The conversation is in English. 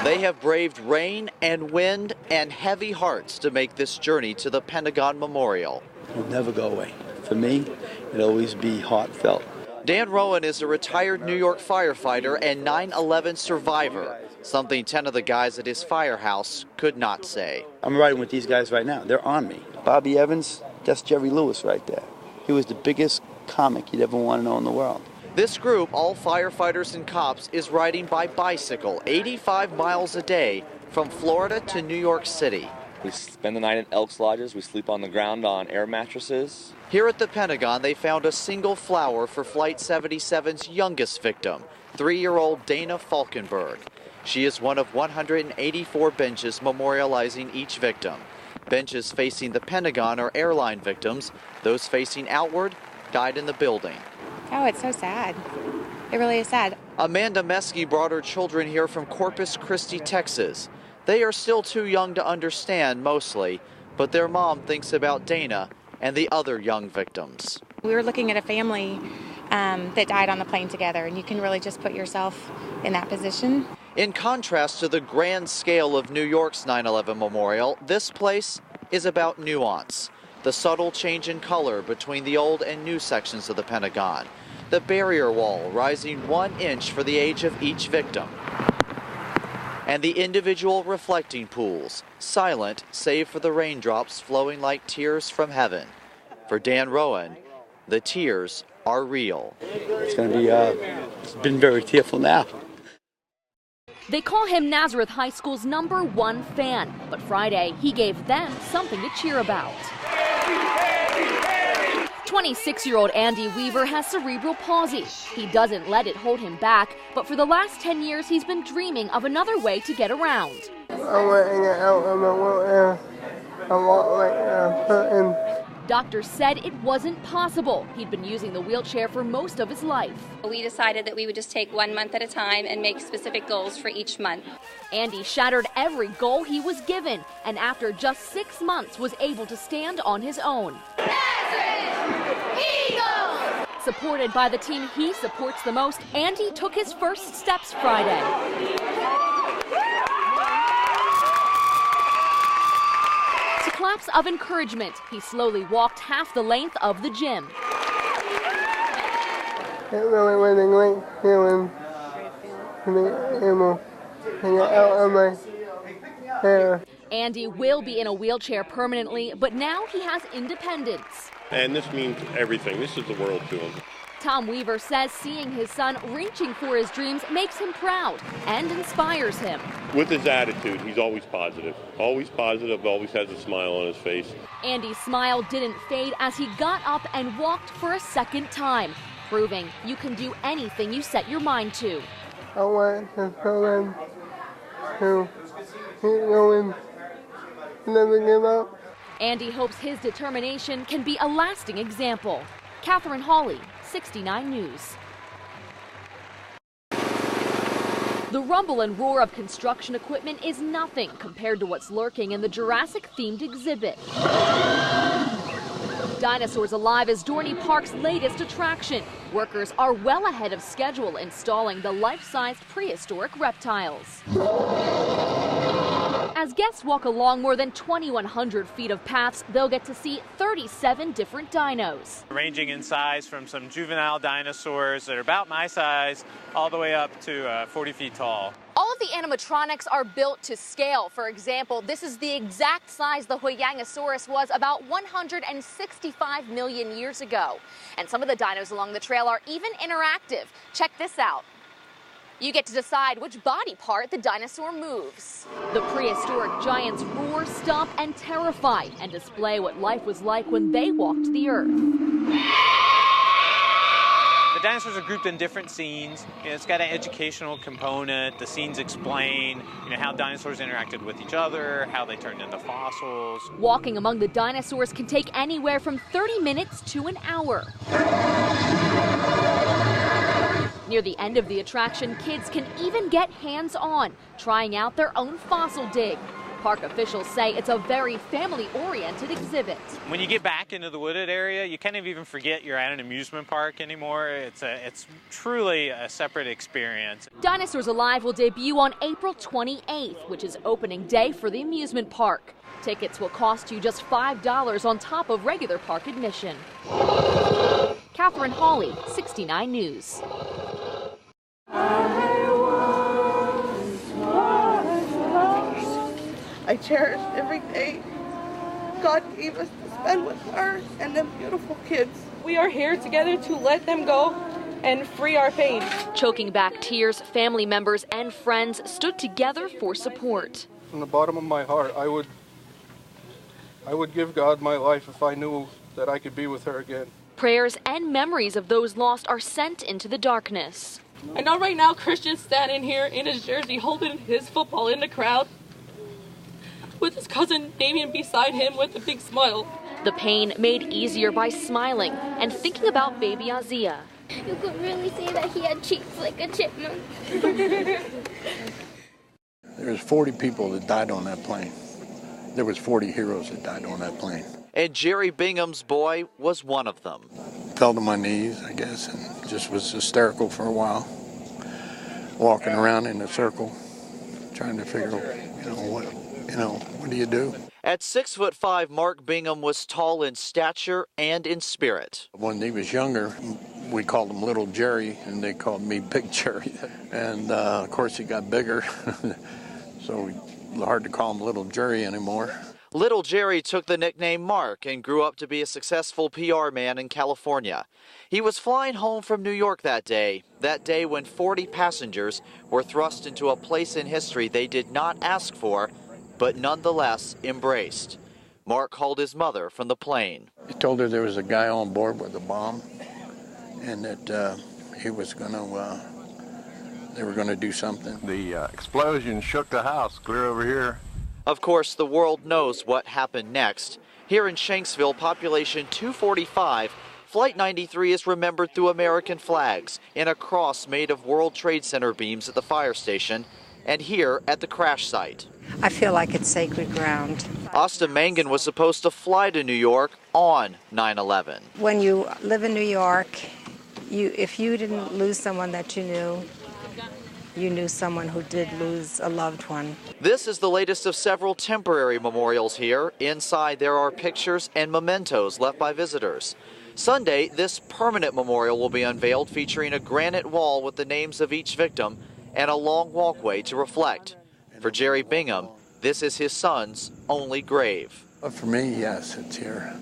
They have braved rain and wind and heavy hearts to make this journey to the Pentagon Memorial. It'll never go away. For me, it'll always be heartfelt. Dan Rowan is a retired New York firefighter and 9/11 survivor, something 10 of the guys at his firehouse could not say. I'm riding with these guys right now. They're on me. Bobby Evans, that's Jerry Lewis right there. He was the biggest comic you'd ever want to know in the world. This group, all firefighters and cops, is riding by bicycle 85 miles a day from Florida to New York City. We spend the night in Elks Lodges. We sleep on the ground on air mattresses. Here at the Pentagon, they found a single flower for Flight 77's youngest victim, 3-year-old Dana Falkenberg. She is one of 184 benches memorializing each victim. Benches facing the Pentagon are airline victims. Those facing outward died in the building. Oh, it's so sad. It really is sad. Amanda Meskey brought her children here from Corpus Christi, Texas. They are still too young to understand mostly, but their mom thinks about Dana and the other young victims. We were looking at a family that died on the plane together, and you can really just put yourself in that position. In contrast to the grand scale of New York's 9/11 memorial, this place is about nuance. The subtle change in color between the old and new sections of the Pentagon. The barrier wall rising 1 inch for the age of each victim. And the individual reflecting pools, silent save for the raindrops flowing like tears from heaven. For Dan Rowan, the tears are real. It's going to be, it's been very tearful now. They call him Nazareth High School's #1 fan, but Friday he gave them something to cheer about. 26-year-old Andy Weaver has cerebral palsy. He doesn't let it hold him back, but for the last 10 years he's been dreaming of another way to get around. Doctors said it wasn't possible. He'd been using the wheelchair for most of his life. We decided that we would just take 1 month at a time and make specific goals for each month. Andy shattered every goal he was given, and after just 6 months was able to stand on his own. Eagles! Supported by the team he supports the most, Andy took his first steps Friday. To claps of encouragement, he slowly walked half the length of the gym. It really was a great feeling to be able to get out of my hair. Andy will be in a wheelchair permanently, but now he has independence. And this means everything. This is the world to him. Tom Weaver says seeing his son reaching for his dreams makes him proud and inspires him. With his attitude, he's always positive, always has a smile on his face. Andy's smile didn't fade as he got up and walked for a second time, proving you can do anything you set your mind to. I want to tell them to keep going, never give up. Andy hopes his determination can be a lasting example. Catherine Hawley, 69 News. The rumble and roar of construction equipment is nothing compared to what's lurking in the Jurassic-themed exhibit. Dinosaurs Alive is Dorney Park's latest attraction. Workers are well ahead of schedule installing the life-sized prehistoric reptiles. As guests walk along more than 2,100 feet of paths, they'll get to see 37 different dinos. Ranging in size from some juvenile dinosaurs that are about my size all the way up to 40 feet tall. All of the animatronics are built to scale. For example, this is the exact size the Huyangosaurus was about 165 million years ago. And some of the dinos along the trail are even interactive. Check this out. You get to decide which body part the dinosaur moves. The prehistoric giants roar, stomp, and terrify, and display what life was like when they walked the earth. The dinosaurs are grouped in different scenes. It's got an educational component. The scenes explain, how dinosaurs interacted with each other, how they turned into fossils. Walking among the dinosaurs can take anywhere from 30 minutes to an hour. Near the end of the attraction, kids can even get hands-on, trying out their own fossil dig. Park officials say it's a very family-oriented exhibit. When you get back into the wooded area, you kind of even forget you're at an amusement park anymore. It's truly a separate experience. Dinosaurs Alive will debut on April 28th, which is opening day for the amusement park. Tickets will cost you just $5 on top of regular park admission. Catherine Hawley, 69 News. I cherish every day God gave us to spend with her and them beautiful kids. We are here together to let them go and free our pain. Choking back tears, family members and friends stood together for support. From the bottom of my heart, I would give God my life if I knew that I could be with her again. Prayers and memories of those lost are sent into the darkness. I know right now Christian's standing here in his jersey holding his football in the crowd with his cousin Damien beside him with a big smile. The pain made easier by smiling and thinking about baby Azia. You could really see that he had cheeks like a chipmunk. There was 40 people that died on that plane. There was 40 heroes that died on that plane. And Jerry Bingham's boy was one of them. Fell to my knees, I guess, and just was hysterical for a while. Walking around in a circle, trying to figure out, what do you do? At 6'5", Mark Bingham was tall in stature and in spirit. When he was younger, we called him Little Jerry, and they called me Big Jerry. And, of course, he got bigger, so it's hard to call him Little Jerry anymore. Little Jerry took the nickname Mark and grew up to be a successful PR man in California. He was flying home from New York that day when 40 passengers were thrust into a place in history they did not ask for, but nonetheless embraced. Mark called his mother from the plane. He told her there was a guy on board with a bomb and that he was going to, they were going to do something. The explosion shook the house clear over here. Of course, the world knows what happened next. Here in Shanksville, population 245, Flight 93 is remembered through American flags in a cross made of World Trade Center beams at the fire station and here at the crash site. I feel like it's sacred ground. Asta Mangan was supposed to fly to New York on 9/11. When you live in New York, if you didn't lose someone that you knew someone who did lose a loved one. This is the latest of several temporary memorials here. Inside there are pictures and mementos left by visitors. Sunday, this permanent memorial will be unveiled featuring a granite wall with the names of each victim and a long walkway to reflect. For Jerry Bingham, this is his son's only grave. But for me, yes, it's here.